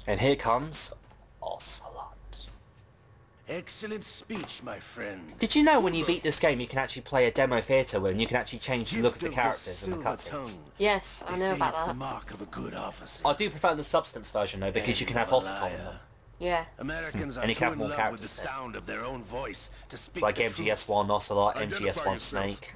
And here comes Ocelot. Excellent speech, my friend. Did you know when you beat this game you can actually play a demo theatre where you can actually change the look of the characters and the cutscenes? Yes, I know about that. The mark of a good officer. I do prefer the substance version though because you can have Otacon in them. Yeah. Americans are And you can have too more in love with the characters then. sound of their own voice to speak Like the MGS1 Ocelot, Identify MGS1 yourself. Snake.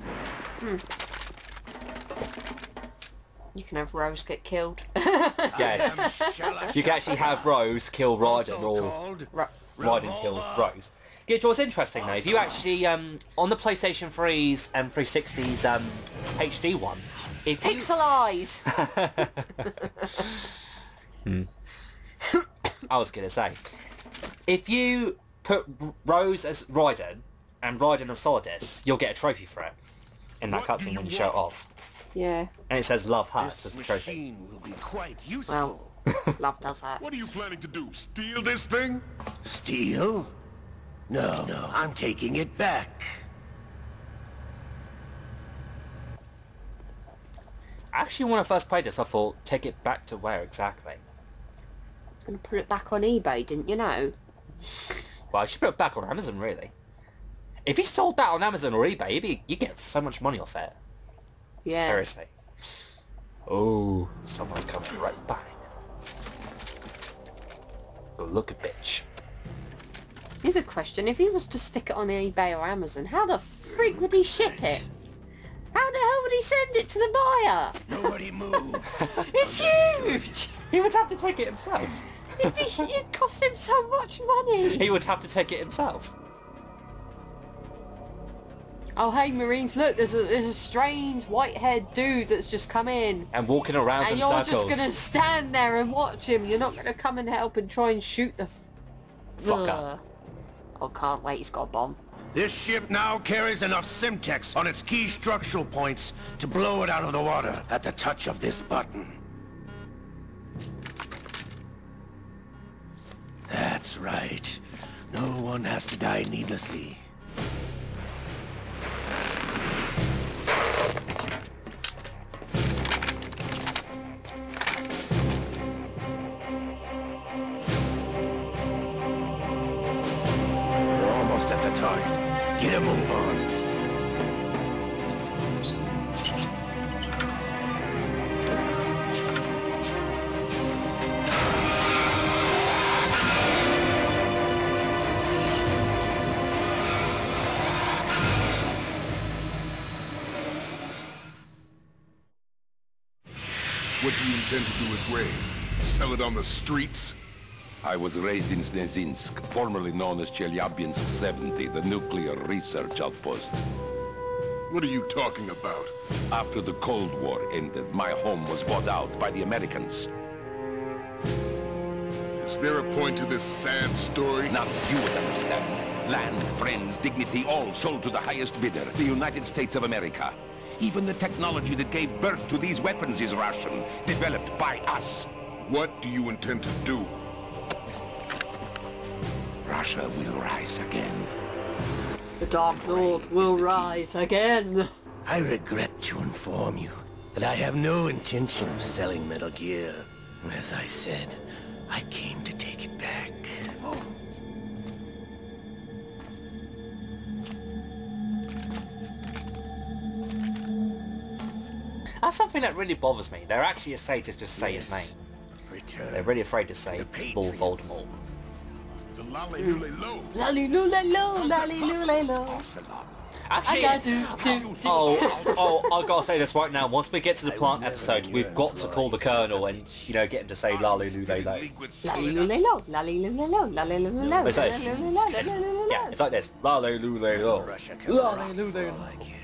You can have Rose get killed. Yes. You can actually have Rose kill Raiden or Raiden kills Rose. Yeah, what's interesting though, if you actually, on the PlayStation 3's and 360's HD one, if you... Pixel eyes! I was going to say, if you put Rose as Raiden and Raiden as Solidus, you'll get a trophy for it in that What do cutscene you when you show it want? off. Yeah. And it says love her This as the trophy. machine will be quite useful. Well, love does that. What are you planning to do? Steal this thing? Steal? No, I'm taking it back. Actually, when I first played this, I thought, take it back to where exactly? Gonna put it back on eBay, didn't you know? Well, I should put it back on Amazon, really. If he sold that on Amazon or eBay, you get so much money off it. Yeah. Seriously. Oh, someone's coming right behind him. Go look a bitch. Here's a question. If he was to stick it on eBay or Amazon, how the frig would he ship it? How the hell would he send it to the buyer? Nobody move. It's huge! He would have to take it himself. It'd cost him so much money. He would have to take it himself. Oh hey Marines, look, there's a strange white-haired dude that's just come in. And walking around And in you're circles. just gonna stand there and watch him. You're not gonna come and help and try and shoot the Fucker. Oh, can't wait, he's got a bomb. This ship now carries enough Simtex on its key structural points to blow it out of the water at the touch of this button. That's right. No one has to die needlessly. We're almost at the target. Get a move on. What do you intend to do with Ray? Sell it on the streets? I was raised in Snezinsk, formerly known as Chelyabinsk 70, the nuclear research outpost. What are you talking about? After the Cold War ended, my home was bought out by the Americans. Is there a point to this sad story? Now you would understand. Land, friends, dignity, all sold to the highest bidder, the United States of America. Even the technology that gave birth to these weapons is Russian, developed by us. What do you intend to do? Russia will rise again. The Dark Lord will rise again. I regret to inform you that I have no intention of selling Metal Gear. As I said, I came to take it back. That's something that really bothers me. They're actually afraid to just say his name. Return. They're really afraid to say The Lord Patriots. Voldemort. The Lolly-Lully-Low. Lally-loo-lay-lo, lally-loo-lay-lo. Actually, I gotta do. I gotta say this right now. Once we get to the plant episode, we've got to call the Colonel and, you know, get him to say Lalu Lule Lo. Lally-loo-lay-lo, lally-loo-lay-lo, lally-loo-lay-lo, It's like this. lally-loo-lay-lo, Yeah, lally-loo-lay-lo. it's like this. Lalu Lule Lo. Russia can rock Lalu for Lule all Lo. I care.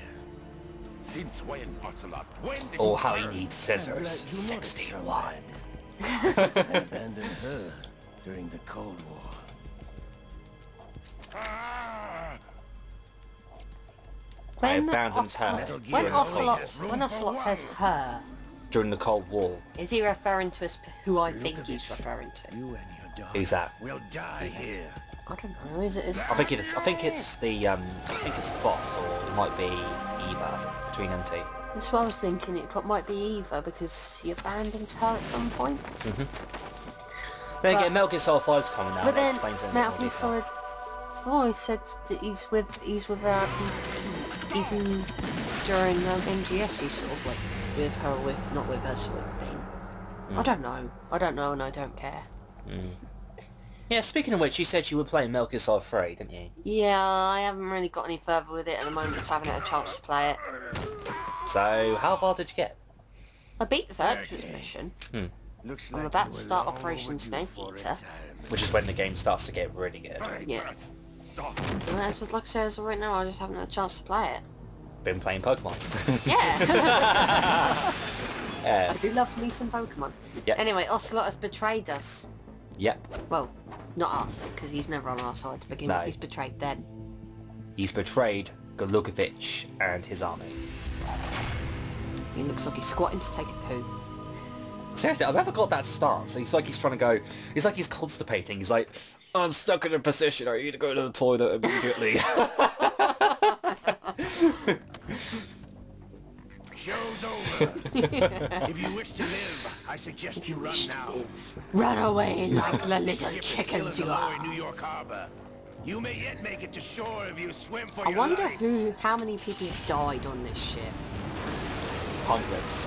Since when, Ocelot? When did Or you how he learn? needs scissors. 61. Abandoned her during the Cold War. I abandoned her When during Ocelot says her, during the Cold War. is he referring to who I think he's referring to? You and your daughter Who's that? will die here. I don't know. Is it? I think it's the boss, or it might be either between them two. That's what I was thinking. It might be Eva because he abandons her at some point. Then again, Metal Gear Solid 5's coming out. But then explains it in Metal more Gear detail. Solid 5 said that he's with even during MGS. He's sort of like with her, not with us, sort of thing. I don't know, and I don't care. Yeah, speaking of which, you said you were playing Metal Gear Solid 3, didn't you? Yeah, I haven't really got any further with it at the moment, so I haven't had a chance to play it. So, how far did you get? I beat the third mission. Looks I'm like about you to were start long Operation overdue Snake for Eater. retirement. Which is when the game starts to get really good. Yeah. Well, so like I said, as of right now, I just haven't had a chance to play it. Been playing Pokemon. Yeah. I do love me some Pokemon. Yep. Anyway, Ocelot has betrayed us. Yep. Well, not us, because he's never on our side to begin No. with. He's betrayed them. He's betrayed Golukovich and his army. He looks like he's squatting to take a poo. Seriously, I've never got that stance. He's like he's trying to go... It's like he's constipating. He's like, I'm stuck in a position. I need to go to the toilet immediately. Show's over. If you wish to live, I suggest you run now. Run away like the little Ship is chickens still you in the lower are. New York Harbor. You may yet make it to shore if you swim for I your wonder life. how many people have died on this ship. Hundreds.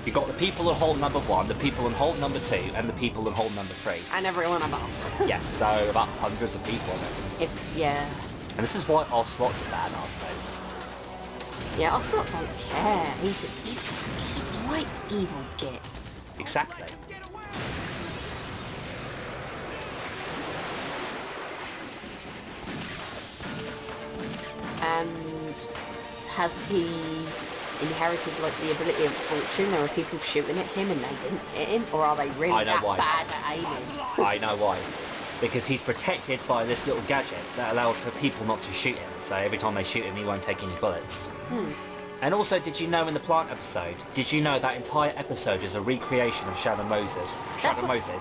You've got the people in hold number 1, the people in hold number 2, and the people in hold number 3. And everyone above. Yes, so about hundreds of people on it. Yeah. And this is why Ocelot's a badass though. Yeah, Ocelot don't care. He's a white evil git. Exactly. And has he inherited like the ability of fortune? There are people shooting at him and they didn't hit him, or are they really I know that why. bad at aiming? I know why. Because he's protected by this little gadget that allows for people not to shoot him. So every time they shoot him, he won't take any bullets. And also, did you know in the plant episode, did you know that entire episode is a recreation of Shadow Moses?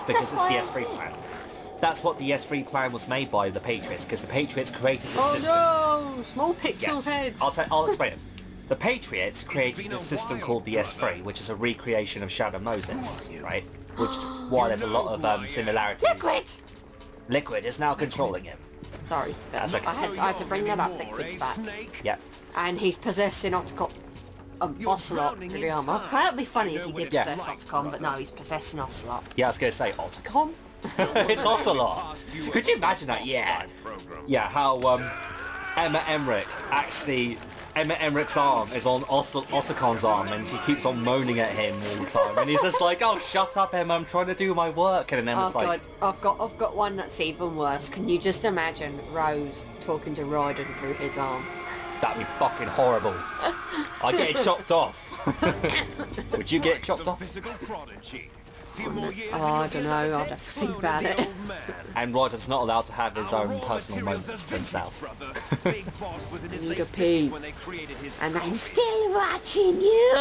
Because it's the S3 plan. That's what the S3 plan was made by the Patriots, because the Patriots created this system. Oh no! Small pixel heads! I'll explain it. The Patriots created this system called the S3, which is a recreation of Shadow Moses, right? Which, why there's a lot of similarities. Liquid is now controlling him. Sorry, That's okay. I had to bring that up. Liquid's back. Yep. And he's possessing Ocelot with the armour. That'd be funny if he did possess Otacon, but no, he's possessing Ocelot. Yeah, I was going to say, Otacon? It's Ocelot. Could you imagine that? Yeah. Yeah, how Emma Emmerich's arm is on Otacon's arm, and she keeps on moaning at him all the time. And he's just like, oh, shut up, Emma, I'm trying to do my work. And then Emma's like... God, I've got one that's even worse. Can you just imagine Rose talking to Raiden through his arm? That'd be fucking horrible. I'd get it chopped off. Would you get it chopped off? Oh, I don't know, I'll have to think about it. And Raiden's not allowed to have his own personal moments to himself. I need a pee. And I'm still watching you.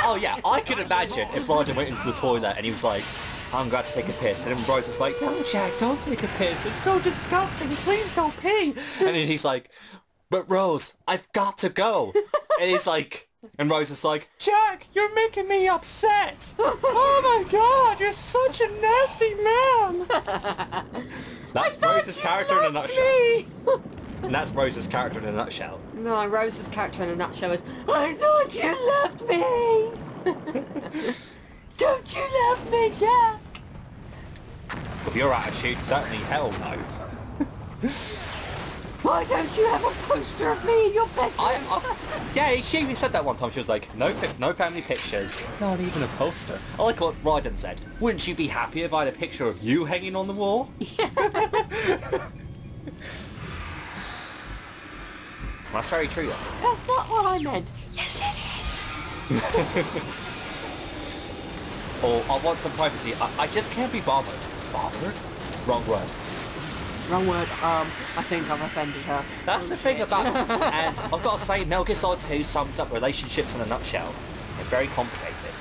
Oh yeah, I can imagine if Raiden went into the toilet and he was like, I'm glad to take a piss. And then Rose is like, no, Jack, don't take a piss. It's so disgusting. Please don't pee. And then he's like, but Rose, I've got to go. And he's like, and Rose is like, Jack, you're making me upset. Oh my god, you're such a nasty man. That's Rose's character in a nutshell. And that's Rose's character in a nutshell. No, Rose's character in a nutshell is, I thought you loved me. Don't you love me, Jack? With your attitude, certainly hell no. Why don't you have a poster of me in your bedroom? Yeah, she even said that one time. She was like, no family pictures, not even a poster. I like what Raiden said. Wouldn't you be happy if I had a picture of you hanging on the wall? Yeah. That's very true. That's not what I meant. Yes, it is. Or I want some privacy. I just can't be bothered. Bothered? Wrong word. Wrong word. I think I've offended her. That's the thing about... And I've got to say, Metal Gear Solid 2 sums up relationships in a nutshell. They're very complicated.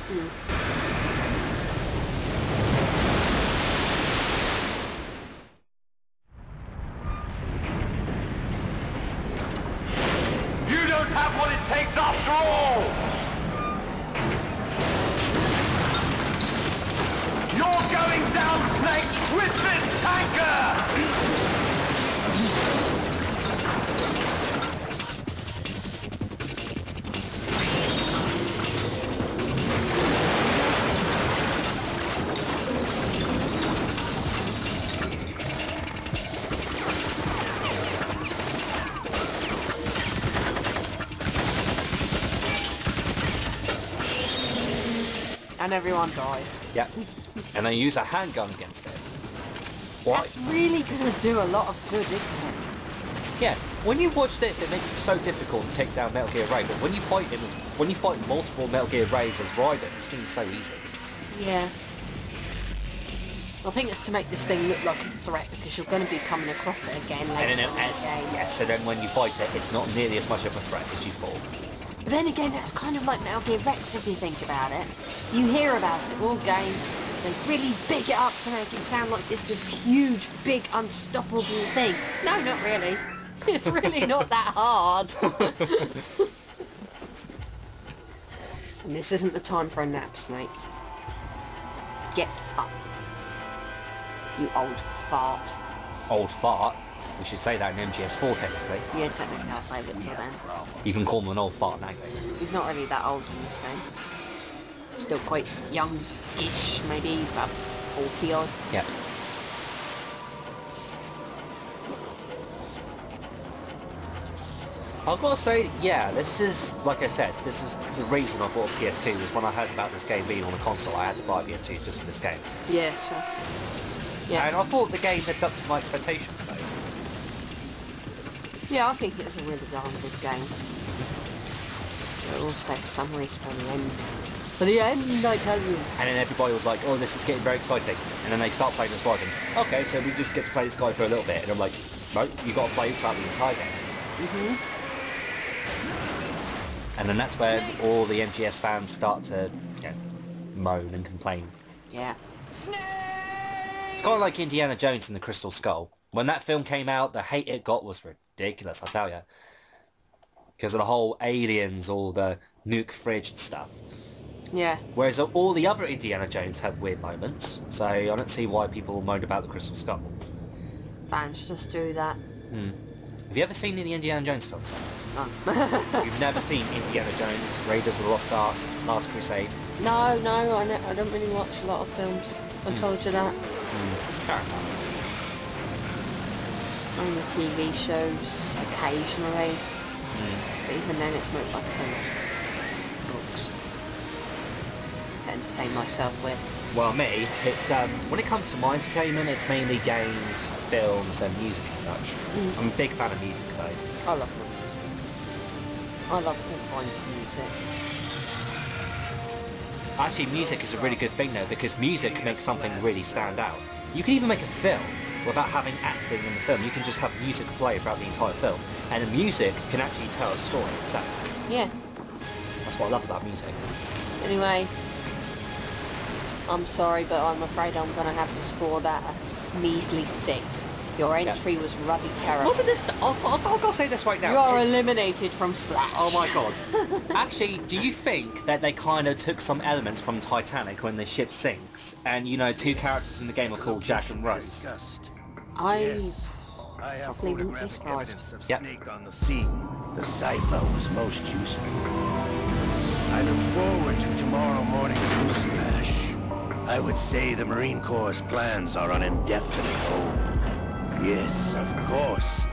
You don't have what it takes after all! You're going And everyone dies. Yep. And they use a handgun against it. What? That's really going to do a lot of good, isn't it? Yeah. When you watch this, it makes it so difficult to take down Metal Gear Ray. But when you fight him, when you fight multiple Metal Gear Rays as Raiden, it seems so easy. Yeah. I think it's to make this thing look like a threat because you're going to be coming across it again later in the game. Yeah, so then when you fight it, it's not nearly as much of a threat as you thought. But then again, that's kind of like Metal Gear Rex if you think about it. You hear about it all game, they really big it up to make it sound like this huge, big, unstoppable thing. No, not really. It's really not that hard. And this isn't the time for a nap, Snake. Get up. You old fart. Old fart? We should say that in MGS4 technically. Yeah, technically I'll save it till then. You can call him an old fart in that game. He's not really that old in this game. Still quite young-ish, maybe about 40 odd. Yeah. I've got to say, yeah, this is, like I said, this is the reason I bought a PS2 was when I heard about this game being on a console, I had to buy a PS2 just for this game. Yeah, so... Yeah. And I thought the game lived up to my expectations, though. Yeah, I think it's a really darn good game. But also for some reason for the end. For the end, I tell you. And then everybody was like, oh, this is getting very exciting. And then they start playing as Raiden. Okay, so we just get to play this guy for a little bit. And I'm like, no, you got to play throughout the entire game. And then that's where all the MGS fans start to, you know, moan and complain. Yeah. It's kind of like Indiana Jones and the Crystal Skull. When that film came out, the hate it got was ridiculous, I tell you. Because of the whole aliens, all the nuke fridge and stuff. Yeah. Whereas all the other Indiana Jones had weird moments, so I don't see why people moaned about the Crystal Skull. Fans just do that. Have you ever seen any Indiana Jones films? No. You've never seen Indiana Jones, Raiders of the Lost Ark, Last Crusade? No, I don't really watch a lot of films. I told you that. Fair enough. On the TV shows, occasionally. But even then it's more, like I say, most books to entertain myself with. Well, me, it's when it comes to my entertainment, it's mainly games, films, and music and such. I'm a big fan of music, though. I love my music. I love all kinds of music. Actually, music is a really good thing, though, because music makes something really stand out. You can even make a film without having acting in the film. You can just have music play throughout the entire film, and the music can actually tell a story itself. Yeah. That's what I love about music. Anyway, I'm sorry, but I'm afraid I'm going to have to score that a measly 6. Your entry was ruddy terrible. Wasn't this... I'll say this right now. You are eliminated from Splash. Oh my god. Actually, do you think that they kind of took some elements from Titanic when the ship sinks? And, you know, 2 characters in the game are called Jack and Rose. I have probably wouldn't be photographic evidence surprised. of Yep. Snake on the scene. The cipher was most useful. I look forward to tomorrow morning's newsflash. I would say the Marine Corps' plans are on indefinite hold. Yes, of course,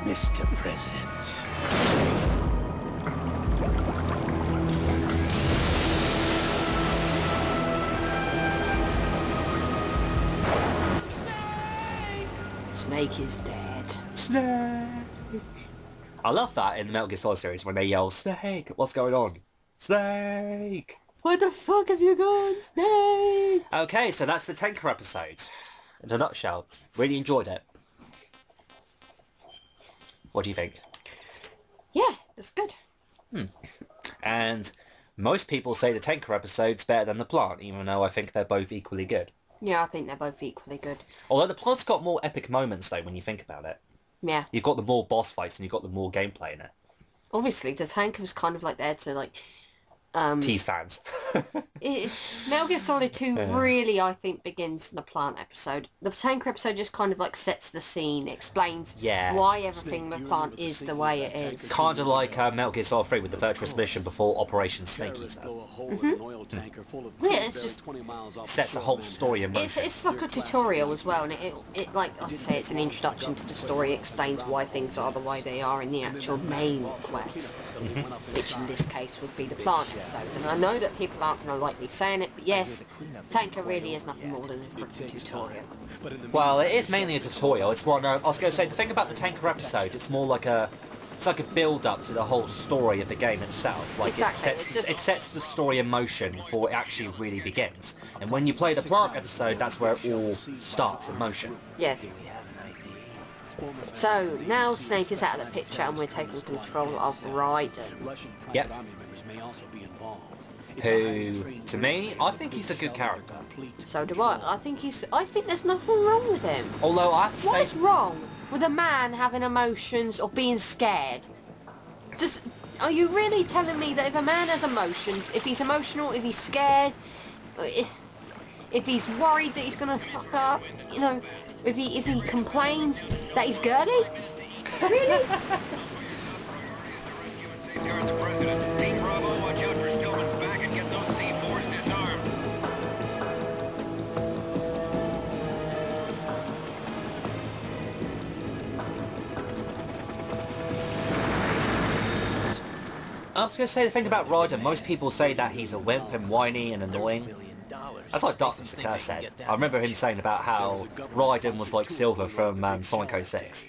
Mr. President. Snake is dead. Snake! I love that in the Metal Gear Solid series when they yell, Snake! What's going on? Snake! Where the fuck have you gone, Snake? Okay, so that's the Tanker episode. In a nutshell. Really enjoyed it. What do you think? Yeah, it's good. And most people say the Tanker episode's better than the Plant, even though I think they're both equally good. Yeah, I think they're both equally good. Although the Plant's got more epic moments, though, when you think about it. Yeah. You've got the more boss fights and you've got the more gameplay in it. Obviously, the tanker was kind of like there to, like... Tease fans. Metal Gear Solid 2 really, I think, begins in the Plant episode. The Tanker episode just kind of like sets the scene, explains why everything in the Plant is the way it is. Kind of like Metal Gear Solid 3 with the virtuous mission before Operation Snake Eater. Yeah, it's just... Sets the whole story in motion. It's like a tutorial as well, and it like I say, it's an introduction to the story, explains why things are the way they are in the actual main quest, which in this case would be the Plant episode. And I know that people not going to like me saying it, but yes, Tanker really is nothing more than a freaking tutorial. Well, it is mainly a tutorial. It's one. I was going to say the thing about the Tanker episode. It's more like a. It's like a build-up to the whole story of the game itself. Like exactly. it sets the story in motion before it actually really begins. And when you play the Plant episode, that's where it all starts in motion. Yeah. So now Snake is out of the picture and we're taking control of Raiden. Yep. Who, to me, I think he's a good character. So do I. I think there's nothing wrong with him. Although I have to say... What is wrong with a man having emotions or being scared? Are you really telling me that if a man has emotions, if he's emotional, if he's scared, if he's worried that he's gonna fuck up, you know, if he complains that he's girly? Really? I was going to say the thing about Raiden, most people say that he's a wimp and whiny and annoying. That's like Darkness the Curse said. I remember him saying about how Raiden was like Silver from Sonic 06.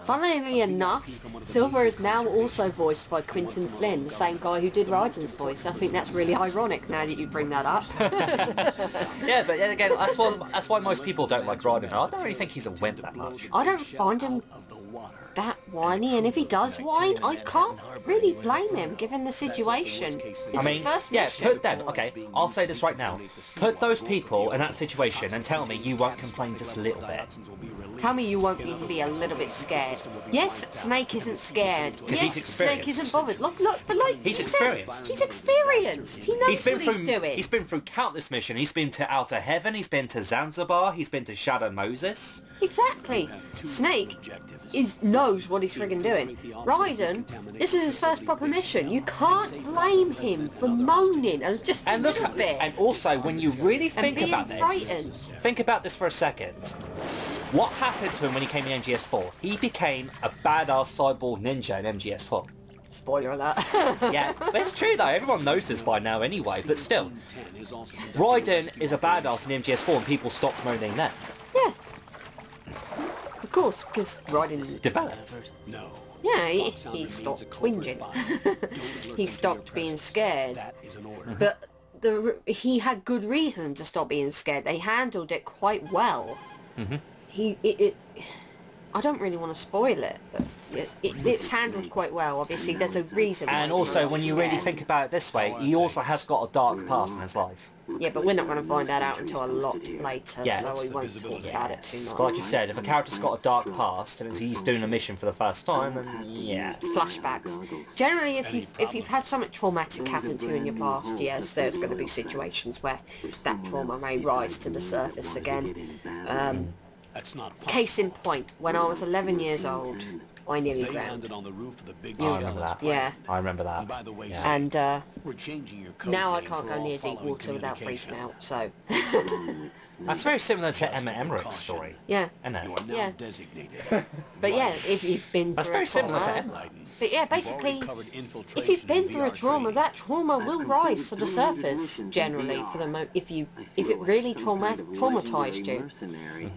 Funnily enough, Silver is now also voiced by Quentin Flynn, the same guy who did Raiden's voice. I think that's really ironic now that you bring that up. Yeah, but then again, that's why most people don't like Raiden. I don't really think he's a wimp that much. I don't find him that whiny, and if he does whine, I can't really blame him given the situation. I mean, yeah, put them, okay, I'll say this right now. Put those people in that situation and tell me you won't complain just a little bit. Tell me you won't even be a little bit scared. Yes, Snake isn't scared. Because yes, he's experienced. Snake isn't bothered. Look, but like... He's experienced. He's experienced. He knows what he's doing. He's been through countless missions. He's been to Outer Heaven, he's been to Zanzibar, he's been to Shadow Moses. Exactly. Snake knows what he's friggin' doing. Raiden, this is his first proper mission. You can't blame him for moaning just a little bit. And also, when you really think about this, frightened. think about this for a second. What happened to him when he came in MGS4? He became a badass cyborg ninja in MGS4. Spoiler alert. Yeah, but it's true though, everyone knows this by now anyway, but still. Raiden is a badass in MGS4 and people stopped moaning then. Yeah. Of course, because Raiden developed. Yeah, he stopped whinging. He stopped being scared. But he had good reason to stop being scared. They handled it quite well. I don't really want to spoil it, but it's handled quite well. Obviously, there's a reason. And also, when you really think about it this way, he also has got a dark past in his life. Yeah, but we're not going to find that out until a lot later, yeah. so we won't talk about it too much. But like you said, if a character's got a dark past and he's doing a mission for the first time, then yeah. Flashbacks. Generally, if you've had something traumatic happen to you in your past, yes, there's going to be situations where that trauma may rise to the surface again. Case in point, when I was 11 years old, I nearly drowned. I remember that. Yeah. I remember that. Yeah. And now I can't go near deep water without freaking out, so... That's very similar to Emma Emmerich's story. Yeah. Yeah. But yeah, if you've been That's very similar to Emma. But yeah, basically, if you've been through a trauma, that trauma will rise to the surface, generally, for the if it really traumatized you.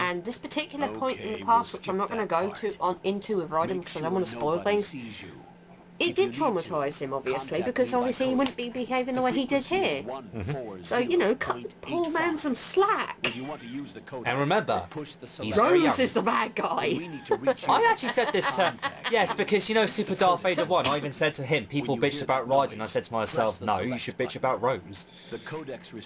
And this particular point in the past, which I'm not going to go into with Raiden because I don't want to spoil things, it did traumatize him, obviously, because obviously he wouldn't be behaving the way he did here. So, you know, cut the poor man some slack. And remember, he's very young. Rose is the bad guy. I actually said this to... Yes, because, you know, Super Darth Vader 1, I even said to him, people bitched about Raiden. I said to myself, no, you should bitch about Rose.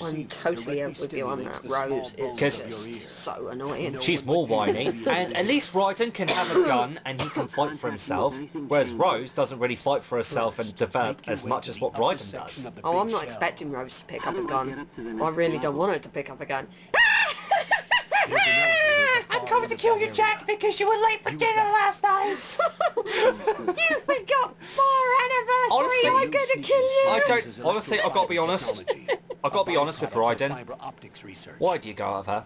I'm totally with you on that. Rose is just so annoying. She's more whiny, and at least Raiden can have a gun and he can fight for himself, whereas Rose doesn't really fight for herself and develop as much as what Raiden does. Oh, I'm not expecting Rose to pick up a gun. I really don't want her to pick up a gun. I'm coming to kill you, Jack, because you were late for dinner last night. You forgot our anniversary. Honestly, I'm going to kill you. I don't. Honestly, I've got to be honest. I've got to be honest with Raiden. Why do you go out of her?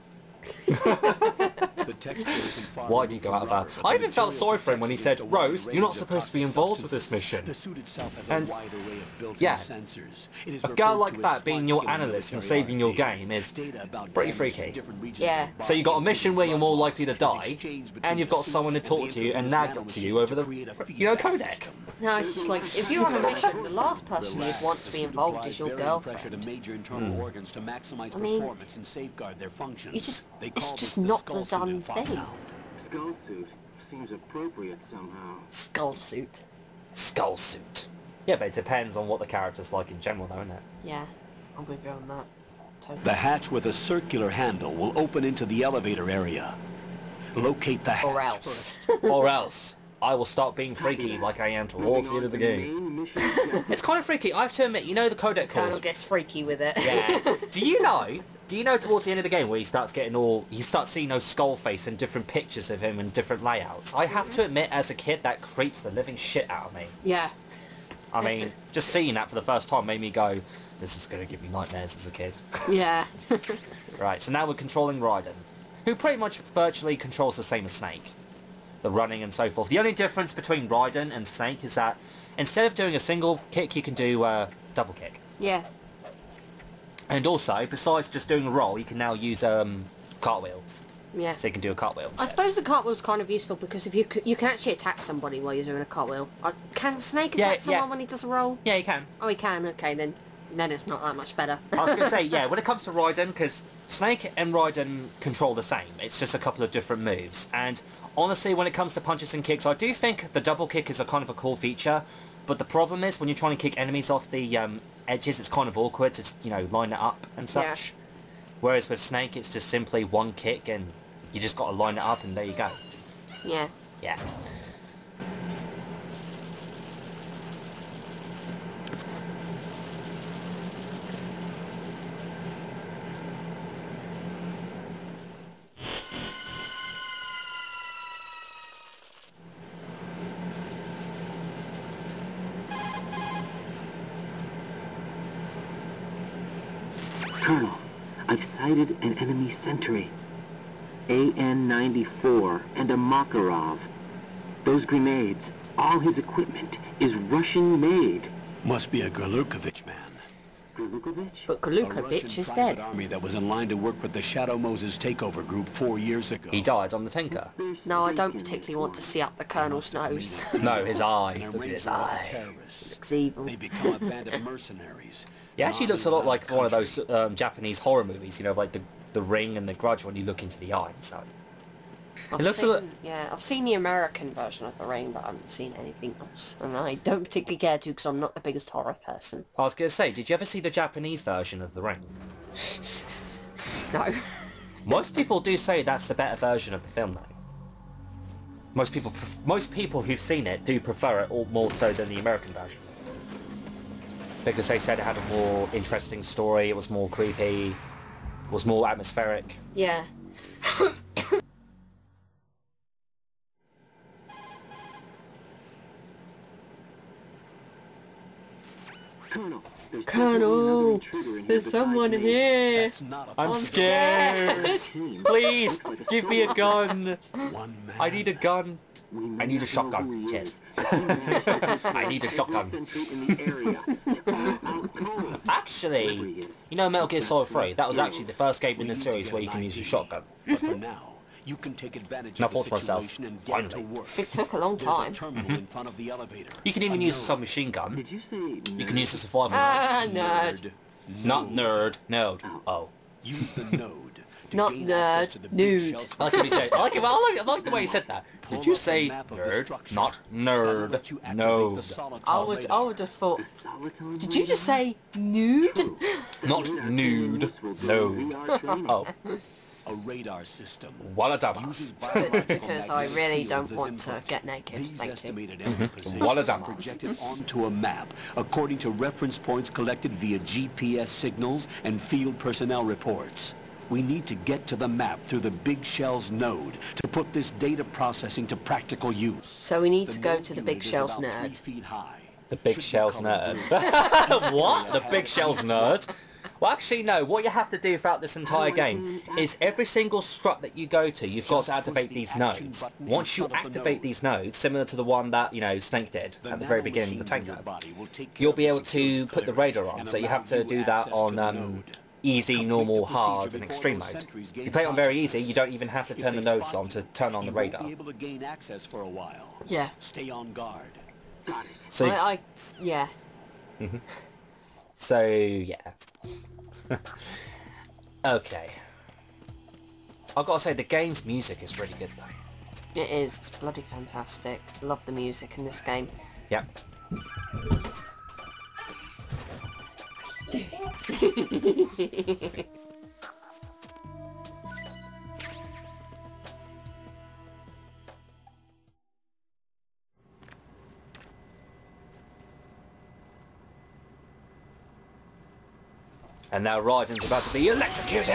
Why do you go out of that? I even felt sorry for him when he said, Rose, you're not supposed to be involved with this mission. And, yeah, a girl like that being your analyst and saving your game is pretty freaky. Yeah. So you've got a mission where you're more likely to die, and you've got someone to talk to you and nag to you over the, codec. No, it's just like, if you're on a mission, the last person you'd want to be involved is your girlfriend. I mean, it's just not the done thing. Skull suit seems appropriate somehow. Skull suit. Skull suit. Yeah, but it depends on what the character's like in general, though, isn't it? Yeah, I'm with you on that. Totally. The hatch with a circular handle will open into the elevator area. Locate the hatch. Or else. Or else, I will start being freaky like I am towards the end of the game. It's kind of freaky. I have to admit, you know the codec calls. Colonel gets freaky with it. Yeah. Do you know towards the end of the game where he starts seeing those skull face and different pictures of him and different layouts? I have to admit, as a kid, that creeps the living shit out of me. Yeah. I mean, just seeing that for the first time made me go, this is going to give me nightmares as a kid. Yeah. Right, so now we're controlling Raiden, who pretty much virtually controls the same as Snake. The running and so forth. The only difference between Raiden and Snake is that instead of doing a single kick, you can do a double kick. Yeah. And also, besides just doing a roll, you can now use cartwheel. Yeah. So you can do a cartwheel instead. I suppose the cartwheel's kind of useful because if you can actually attack somebody while you're doing a cartwheel. Can Snake attack someone when he does a roll? Yeah, you can. Oh, he can. Okay, then it's not that much better. I was going to say, yeah, when it comes to Raiden, because Snake and Raiden control the same. It's just a couple of different moves. And honestly, when it comes to punches and kicks, I do think the double kick is a kind of a cool feature. But the problem is, when you're trying to kick enemies off the edges, it's kind of awkward to, line it up and such. Yeah. Whereas with Snake, it's just simply one kick and you just got to line it up and there you go. Yeah. Yeah. Colonel, I've sighted an enemy sentry. AN-94 and a Makarov. Those grenades, all his equipment, is Russian-made. Must be a Galukovich man. Galukovich? But Galukovich is dead. Army that was in line to work with the Shadow Moses takeover group 4 years ago. He died on the Tinker. No, I don't particularly want to see up the Colonel's nose. No, his eye. Look at his eye. Looks evil. They become a band of mercenaries. He actually looks a lot like one of those Japanese horror movies, like the Ring and the Grudge when you look into the eye. So I've seen the American version of The Ring, but I haven't seen anything else. And I don't particularly care to because I'm not the biggest horror person. I was going to say, did you ever see the Japanese version of The Ring? No. Most people do say that's the better version of the film, though. Most people who've seen it do prefer it more so than the American version. Because they said it had a more interesting story, it was more creepy, it was more atmospheric. Yeah. Colonel, there's someone here. I'm scared. Please, give me a gun. I need a gun. I need a shotgun. Yes. I need a shotgun. Actually, Metal Gear Solid 3, that was actually the first game in the series where you can use a shotgun. But for now, you can take advantage of the situation and get to work. It took a long time. You can even use a submachine gun. You can use a survival node. Nerd. Not nerd. Node. Oh. Use the node. Not nerd. Nude. I like what he said. I like the way he said that. Did you say nerd? Not nerd. Node. I would have thought. Did you just say nude? Not nude. Node. Oh. A radar system. What a dumbass. Because I really don't want to get naked. Thank you. What a dumbass. Projected onto a map, according to reference points collected via GPS signals and field personnel reports. We need to get to the map through the Big Shell's node to put this data processing to practical use. So we need to go to the Big Shell's nerd. The Big Shell's nerd. What? The Big Shell's nerd? Well, actually, no. What you have to do throughout this entire game is every single strut that you go to, you've got to activate these nodes. Once you activate these nodes, similar to the one that, you know, Snake did at the very beginning of the tanker, you'll be able to put the radar on. So you have to do that on easy, normal, hard, and extreme mode. If you play it on very easy, you don't even have to turn the nodes on to turn on the radar. Yeah. Stay on guard. So, yeah. So, yeah. Okay. I've got to say, the game's music is really good, though. It is. It's bloody fantastic. Love the music in this game. Yep. And now Raiden's about to be electrocuted!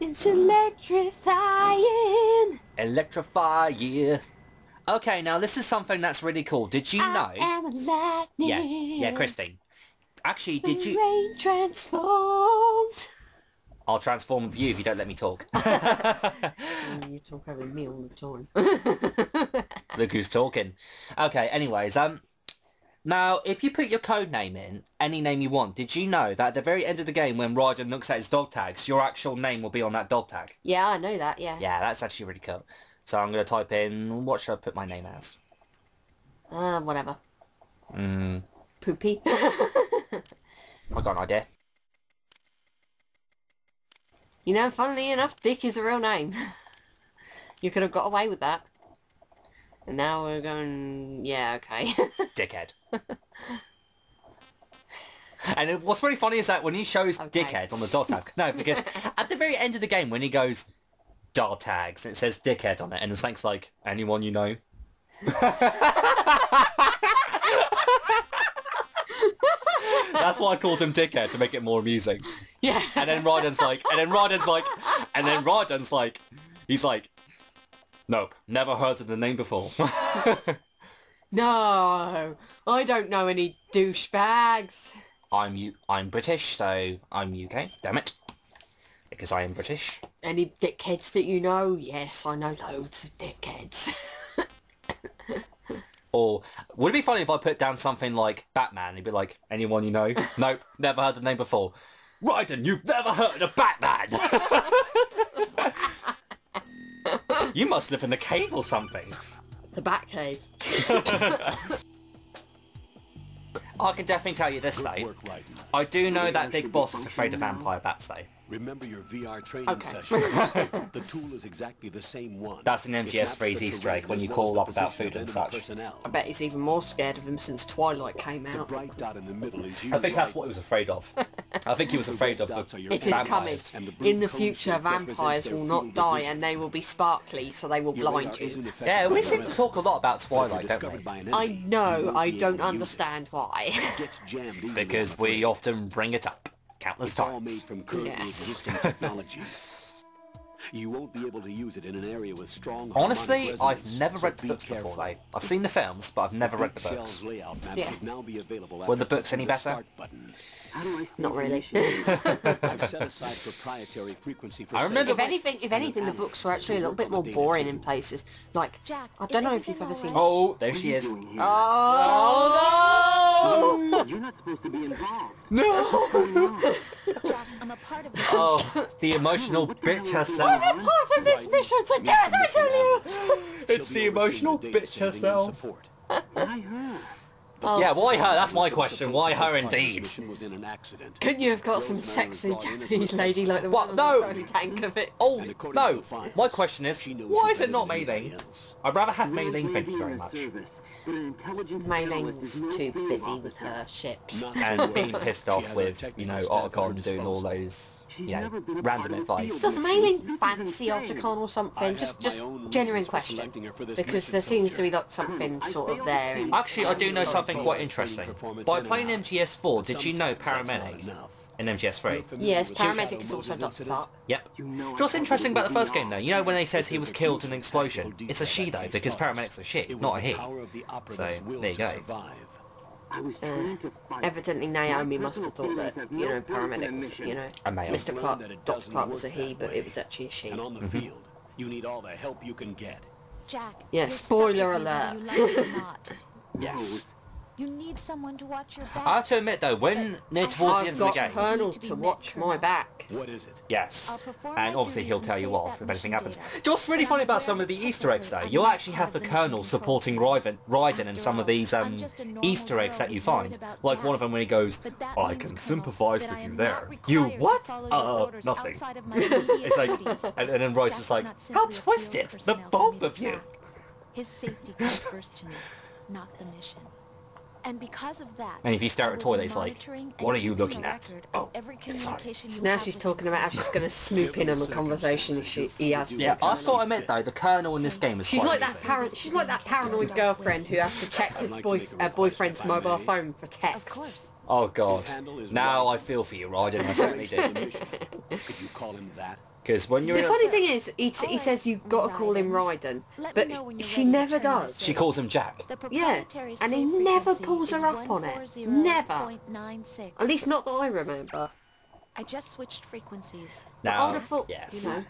It's electrifying! Electrifying! Okay, now this is something that's really cool. Did you know... I am a lightning. Yeah, Christine. Actually, did you... Rain transformed! I'll transform with you if you don't let me talk. You talk over me all the time. Look who's talking. Okay, anyways, now, if you put your code name in, any name you want, did you know that at the very end of the game when Raiden looks at his dog tags, your actual name will be on that dog tag? Yeah, I know that, yeah. Yeah, that's actually really cool. So I'm going to type in, what should I put my name as? Whatever. Poopy. I got an idea. You know, funnily enough, Dick is a real name. You could have got away with that. And now we're going... yeah, okay. Dickhead. And what's really funny is that when he shows dickhead on the dog tag... No, because at the very end of the game when he goes... dog tags, and it says dickhead on it, and Snake's like, anyone you know? That's why I called him dickhead, to make it more amusing. Yeah. And then Raiden's like, he's like, nope, never heard of the name before. No, I don't know any douchebags. I'm British, so I'm UK, damn it. Because I am British. Any dickheads that you know? Yes, I know loads of dickheads. Or, would it be funny if I put down something like Batman? He'd be like, anyone you know? Nope, never heard the name before. Raiden, you've never heard of Batman! You must live in a cave or something. The Batcave. I can definitely tell you this though. I do know that Big Boss is afraid of vampire bats though. Remember your VR training sessions. The tool is exactly the same one. That's an MGS3's Easter egg when you call up about food and such. I bet he's even more scared of him since Twilight came out. The bright dot in the middle is you. I think that's what he was afraid of. I think he was afraid of the It is coming. In the future, vampires will not die and they will be sparkly, so they will blind you. Yeah, we seem to talk a lot about Twilight, don't we? I know, I don't understand why. Because we often bring it up countless times. From currently existing technology. You won't be able to use it in an area with strong. Honestly, I've never read the books before though. I've seen the films, but I've never read the books. Yeah. Were the books any better? Not really. I remember. If anything, the books were actually a little bit more boring in places. Like, I don't know if you've ever seen... Oh, there she is. Oh, no! You're not supposed to be involved. No! Jack, I'm a part of the Oh, the emotional bitch herself. I'm a part of this mission to death, I tell you! It's the emotional bitch herself. Why her? Yeah, why her? That's my question. Why her indeed? Couldn't you have got some sexy Japanese lady like the What? one No! on the tank of it? Oh, no! My question is, why is it not Mei Ling? I'd rather have Mei Ling, thank you very much. Mei Ling's too busy with her ships. And being pissed off with, you know, Otacon doing all those, you know, random advice. Does Mei Ling fancy Otacon or something? Just genuine question. Because there seems to be like something sort of there. And Actually, I do know something quite interesting. By playing MGS4, did you know Paramedic in MGS3? yes, Paramedic is also Dr. Park. Yep. You know what's interesting about the first game though? You know when they says he was killed in an explosion? It's a she though, because Paramedic's a she, not a he. So, there you go. I was trying to fight. Evidently Naomi must have thought that, you know, paramedic was, you know, Mr. Clark, Dr. Clark was a he, but it was actually a she. And on the field, you need all the help you can get. Jack. Yeah, spoiler alert. Yes. You need someone to watch your back. I have to admit though, when near towards the I've end of the got game... Colonel to watch my back. What is it? Yes. I'll perform And my obviously duties he'll and tell you save off that if anything mission happens. data. What's really funny about some of the Easter eggs though, you'll actually have the Colonel supporting Raiden in some of these Easter eggs that you find. Like one of them when he goes, I can sympathise with you there. You what? Nothing. It's like, and then Rose is like, how twisted, the both of you. His safety comes first to me, not the mission. And because of that, And if you stare at a toilet, it's like, what are you looking at? Oh, sorry. So now she's talking about how she's going to snoop in on the conversation he has with Yeah, the I've got to admit though, the Colonel in this game is She's quite like that she's like that paranoid girlfriend who has to check his boyfriend's mobile phone for texts. Oh god. Now I feel for you, Raiden, I certainly do. Could you call him that? Because when you're The in funny thing is, he says you've got to call him Raiden, but she never does. she calls him Jack. Yeah, and he never pulls her up on it. Never. At least not that I remember. I just switched frequencies. I Now, would have thought, yes. you know.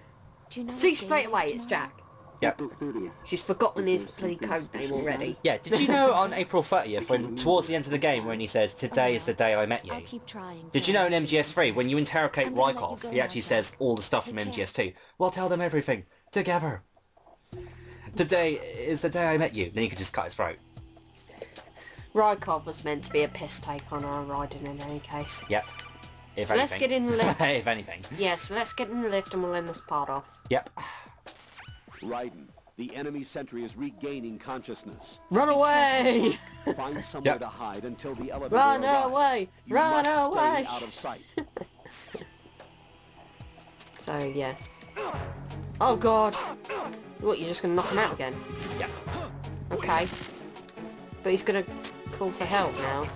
Do you know See what day straight it away, is it's tomorrow? Jack. Yep. April 30th. She's forgotten his bloody code name already. Yeah, did you know on April 30th, when towards the end of the game, when he says, today is the day I met you, I'll keep trying. did you know in MGS3, when you interrogate I'm gonna let you Rykov, go he now, actually Jack. says all the stuff from Take care. MGS2? Well, tell them everything. Together. Today is the day I met you. Then you could just cut his throat. Rykov was meant to be a piss take on our Raiden in any case. Yep. If So let's anything. get in the lift. If anything. Yes, let's get in the lift and we'll end this part off. Yep. Raiden, the enemy sentry is regaining consciousness. Run away! Find somewhere Yep. to hide until the elevator Run arrives. away! You Run must away! Stay out of sight. So, yeah. Oh god! What, you're just gonna knock him out again? Yep. Okay. But he's gonna call for help now.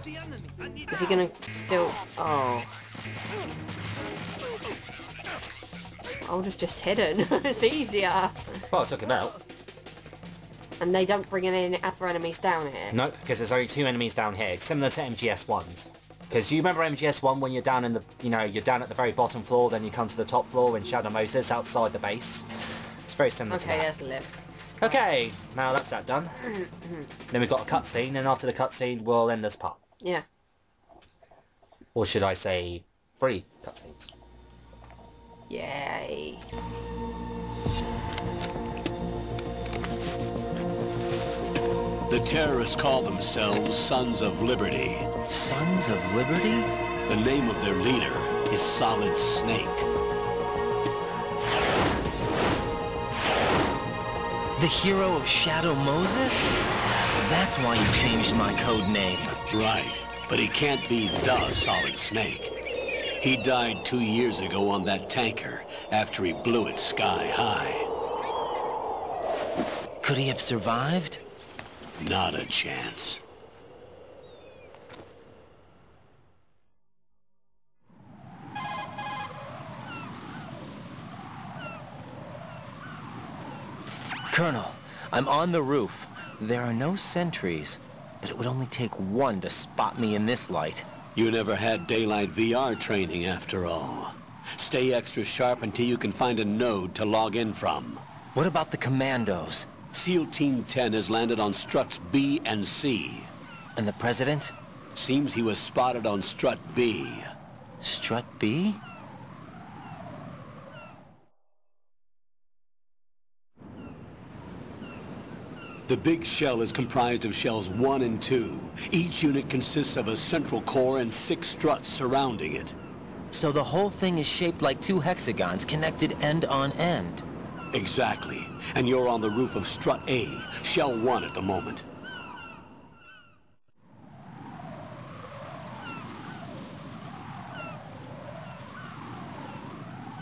Is he gonna still... Oh. I would have just hidden. It's easier. Well, I took him out. And they don't bring any other enemies down here. Nope, because there's only 2 enemies down here, similar to MGS1's. Because you remember MGS1 when you're down in the, you're down at the very bottom floor, then you come to the top floor when Shadow Moses outside the base. It's very similar to Okay, that. there's the lift. Okay, now that's that done. Then we've got a cutscene, and after the cutscene, we'll end this part. Yeah. Or should I say, 3 cutscenes. Yay. The terrorists call themselves Sons of Liberty. Sons of Liberty? The name of their leader is Solid Snake. The hero of Shadow Moses? So that's why you changed my code name. Right, but he can't be the Solid Snake. He died 2 years ago on that tanker after he blew it sky high. Could he have survived? Not a chance. Colonel, I'm on the roof. There are no sentries, but it would only take one to spot me in this light. You never had daylight VR training after all. Stay extra sharp until you can find a node to log in from. What about the commandos? SEAL Team 10 has landed on struts B and C. And the President? Seems he was spotted on strut B. Strut B? The big shell is comprised of shells 1 and 2. Each unit consists of a central core and 6 struts surrounding it. So the whole thing is shaped like 2 hexagons connected end on end. Exactly. And you're on the roof of strut A, shell 1 at the moment.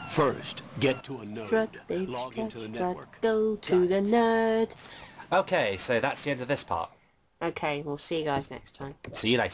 First, get to a node. Strut, baby, Log into the strut, network. go to the nerd. Okay, so that's the end of this part. Okay, we'll see you guys next time. See you later.